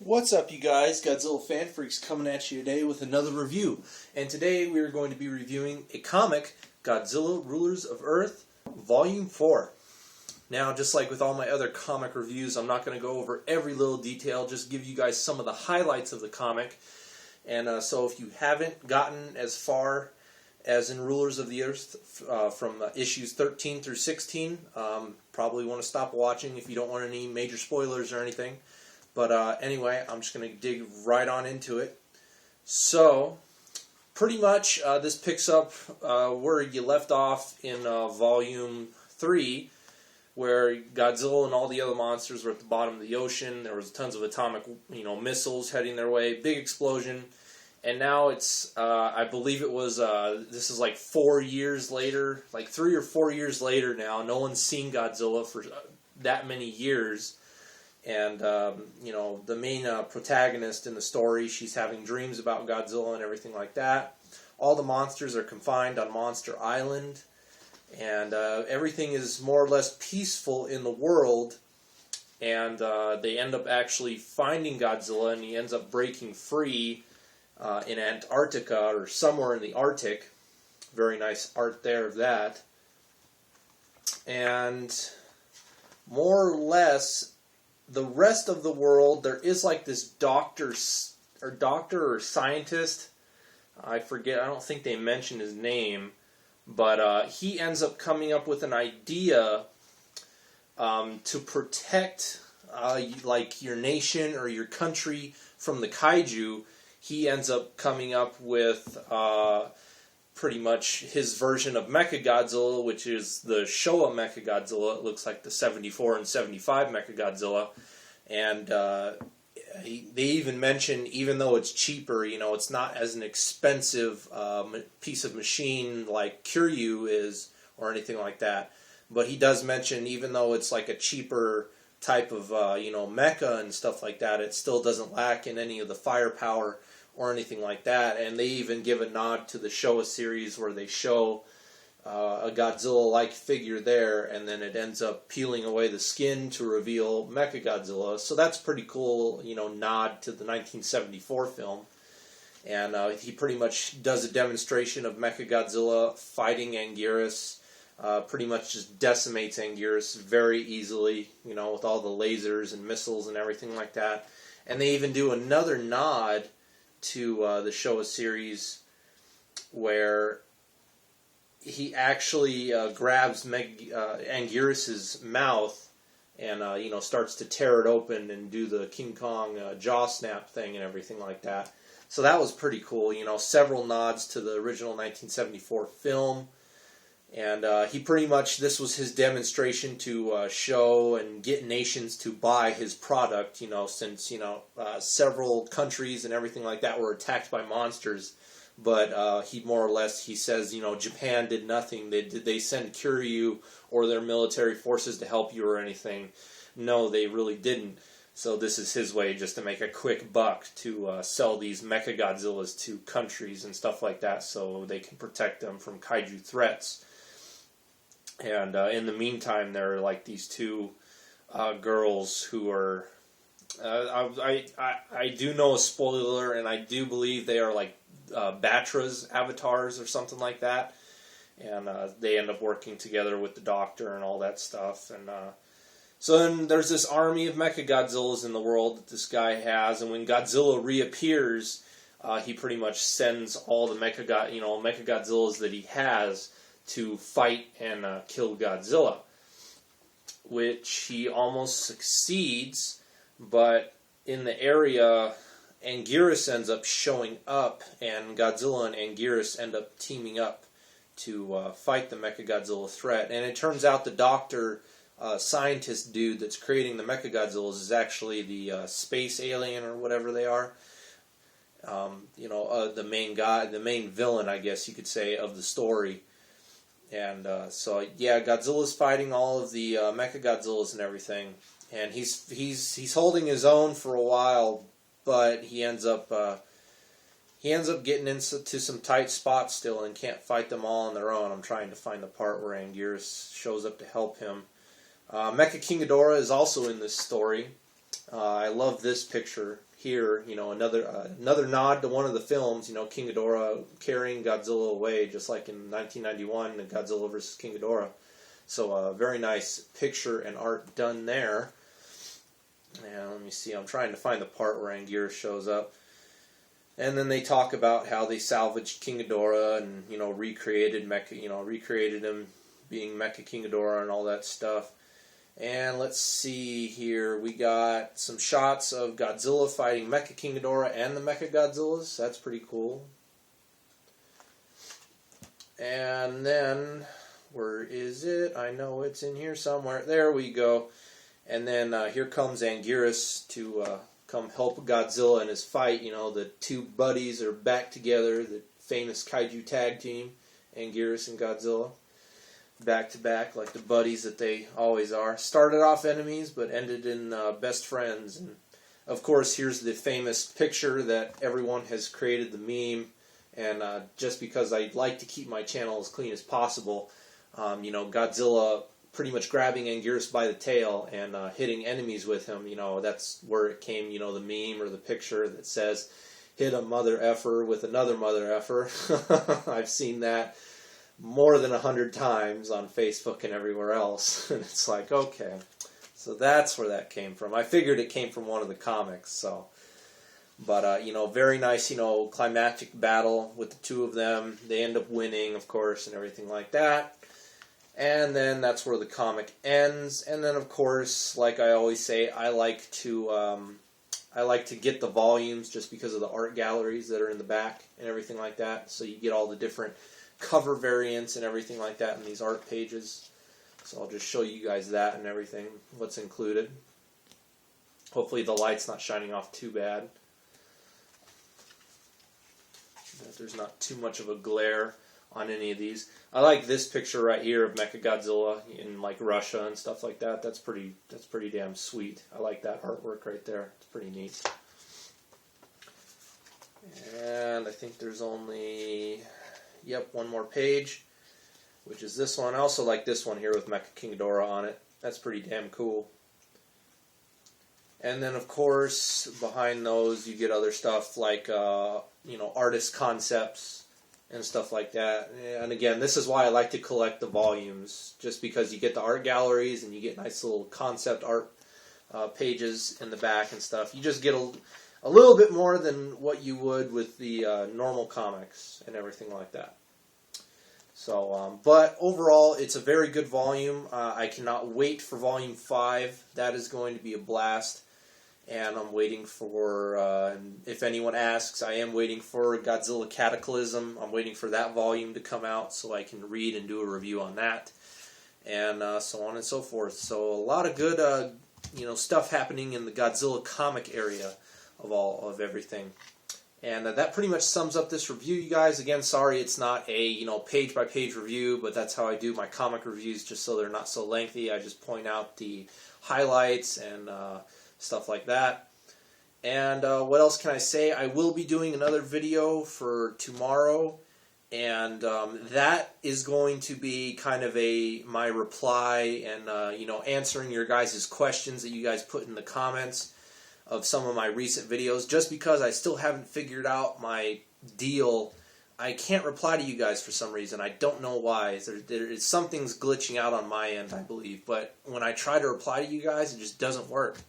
What's up, you guys? Godzilla Fan Freaks coming at you today with another review. And today we are going to be reviewing a comic, Godzilla Rulers of Earth, Volume 4. Now, just like with all my other comic reviews, I'm not going to go over every little detail, just give you guys some of the highlights of the comic. And so if you haven't gotten as far as in Rulers of the Earth from issues 13 through 16, probably want to stop watching if you don't want any major spoilers or anything. But anyway, I'm just going to dig right on into it. So, pretty much this picks up where you left off in Volume 3, where Godzilla and all the other monsters were at the bottom of the ocean. There was tons of atomic, missiles heading their way, big explosion. And now it's, I believe it was, this is like 4 years later, like 3 or 4 years later now. No one's seen Godzilla for that many years. And, the main protagonist in the story, she's having dreams about Godzilla and everything like that. All the monsters are confined on Monster Island. And everything is more or less peaceful in the world. And they end up actually finding Godzilla, and he ends up breaking free in Antarctica, or somewhere in the Arctic. Very nice art there of that. And more or less, the rest of the world, there is like this doctor or scientist, I forget, I don't think they mentioned his name, but he ends up coming up with an idea to protect like your nation or your country from the kaiju. He ends up coming up with pretty much his version of Mechagodzilla, which is the Showa Mechagodzilla. It looks like the 74 and 75 Mechagodzilla. And they even mention, even though it's cheaper, it's not as an expensive piece of machine like Kiryu is or anything like that. But he does mention, even though it's like a cheaper type of, mecha and stuff like that, it still doesn't lack in any of the firepower or anything like that. And they even give a nod to the Showa series where they show a Godzilla-like figure there, and then it ends up peeling away the skin to reveal Mechagodzilla. So that's pretty cool, nod to the 1974 film. And he pretty much does a demonstration of Mechagodzilla fighting Anguirus. Pretty much just decimates Anguirus very easily, with all the lasers and missiles and everything like that. And they even do another nod to the Showa series where he actually grabs Anguirus' mouth and starts to tear it open and do the King Kong jaw snap thing and everything like that. So that was pretty cool. Several nods to the original 1974 film. And he pretty much, this was his demonstration to show and get nations to buy his product, since, several countries and everything like that were attacked by monsters. But he more or less, he says, Japan did nothing. Did they send Kiryu or their military forces to help you or anything? No, they really didn't. So this is his way just to make a quick buck to sell these Mechagodzillas to countries and stuff like that so they can protect them from kaiju threats. And in the meantime, there are like these two girls who are, I do know a spoiler, and I do believe they are like Batra's avatars or something like that. And they end up working together with the Doctor and all that stuff. And so then there's this army of Mechagodzillas in the world that this guy has, and when Godzilla reappears, he pretty much sends all the Mechagodzillas that he has to fight and kill Godzilla, which he almost succeeds, but in the area, Anguirus ends up showing up, and Godzilla and Anguirus end up teaming up to fight the Mechagodzilla threat. And it turns out the Doctor, scientist dude that's creating the Mechagodzillas is actually the space alien or whatever they are. The main guy, the main villain, I guess you could say, of the story. And so yeah, Godzilla's fighting all of the Mechagodzillas and everything, and he's holding his own for a while, but he ends up getting into some tight spots still and can't fight them all on their own. I'm trying to find the part where Anguirus shows up to help him. Mecha King Ghidorah is also in this story. I love this picture here. You know, another nod to one of the films. You know, King Ghidorah carrying Godzilla away, just like in 1991, Godzilla vs. King Ghidorah. So a very nice picture and art done there. And let me see. I'm trying to find the part where Anguirus shows up. And then they talk about how they salvaged King Ghidorah and, you know, recreated him being Mecha King Ghidorah and all that stuff. And let's see here. We got some shots of Godzilla fighting Mecha King Ghidorah and the Mechagodzillas. That's pretty cool. And then, where is it? I know it's in here somewhere. There we go. And then here comes Anguirus to come help Godzilla in his fight. You know, the two buddies are back together, the famous kaiju tag team, Anguirus and Godzilla. Back to back, like the buddies that they always are. Started off enemies, but ended in best friends. And of course, here's the famous picture that everyone has created, the meme. And just because I like to keep my channel as clean as possible, you know, Godzilla pretty much grabbing Anguirus by the tail and hitting enemies with him. You know, that's where it came. You know, the meme or the picture that says, "Hit a mother effer with another mother effer." I've seen that more than 100 times on Facebook and everywhere else. And it's like, okay, so that's where that came from. I figured it came from one of the comics, so. But, you know, very nice, you know, climactic battle with the two of them. They end up winning, of course, and everything like that. And then that's where the comic ends. And then, of course, like I always say, I like to get the volumes just because of the art galleries that are in the back and everything like that. So you get all the different cover variants and everything like that in these art pages. So I'll just show you guys that and everything, what's included. Hopefully the light's not shining off too bad. That there's not too much of a glare on any of these. I like this picture right here of Mechagodzilla in like Russia and stuff like that. That's pretty damn sweet. I like that artwork right there. It's pretty neat. And I think there's only one more page, which is this one. I also like this one here with Mecha King Ghidorah on it. That's pretty damn cool. And then, of course, behind those you get other stuff like, you know, artist concepts and stuff like that. And again, this is why I like to collect the volumes, just because you get the art galleries and you get nice little concept art pages in the back and stuff. You just get a little bit more than what you would with the normal comics and everything like that. So, but overall, it's a very good volume. I cannot wait for Volume 5. That is going to be a blast. And I'm waiting for, if anyone asks, I am waiting for Godzilla Cataclysm. I'm waiting for that volume to come out so I can read and do a review on that. And so on and so forth. So a lot of good, you know, stuff happening in the Godzilla comic area of everything. And that pretty much sums up this review, you guys. Again, sorry it's not a, you know, page-by-page review, but that's how I do my comic reviews, just so they're not so lengthy. I just point out the highlights and stuff like that. And what else can I say? I will be doing another video for tomorrow, and that is going to be kind of my reply and, you know, answering your guys' questions that you guys put in the comments of some of my recent videos. Just because I still haven't figured out my deal, I can't reply to you guys for some reason. I don't know why. Something's glitching out on my end, I believe. But when I try to reply to you guys, it just doesn't work.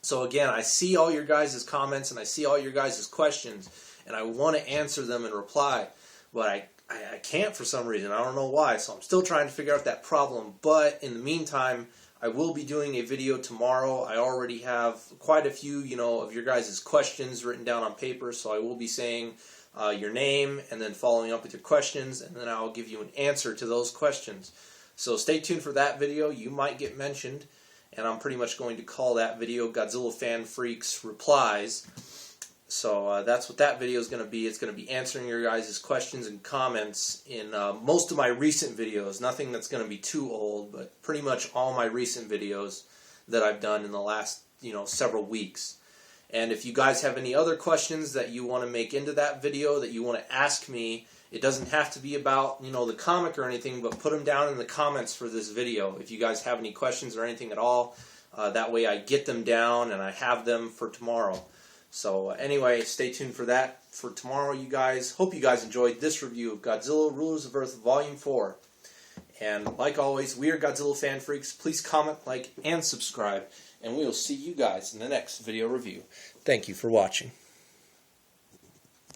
So again, I see all your guys' comments and I see all your guys' questions, and I want to answer them and reply, but I can't for some reason. I don't know why. So I'm still trying to figure out that problem. But in the meantime, I will be doing a video tomorrow. I already have quite a few, you know, of your guys' questions written down on paper, so I will be saying your name and then following up with your questions, and then I'll give you an answer to those questions. So stay tuned for that video. You might get mentioned, and I'm pretty much going to call that video Godzilla Fan Freaks Replies. So that's what that video is going to be. It's going to be answering your guys' questions and comments in most of my recent videos. Nothing that's going to be too old, but pretty much all my recent videos that I've done in the last, you know, several weeks. And if you guys have any other questions that you want to make into that video, that you want to ask me, it doesn't have to be about, you know, the comic or anything, but put them down in the comments for this video. If you guys have any questions or anything at all, That way I get them down and I have them for tomorrow. So anyway, stay tuned for that for tomorrow, you guys. Hope you guys enjoyed this review of Godzilla Rulers of Earth Volume 4. And like always, we are Godzilla Fan Freaks. Please comment, like, and subscribe. And we will see you guys in the next video review. Thank you for watching.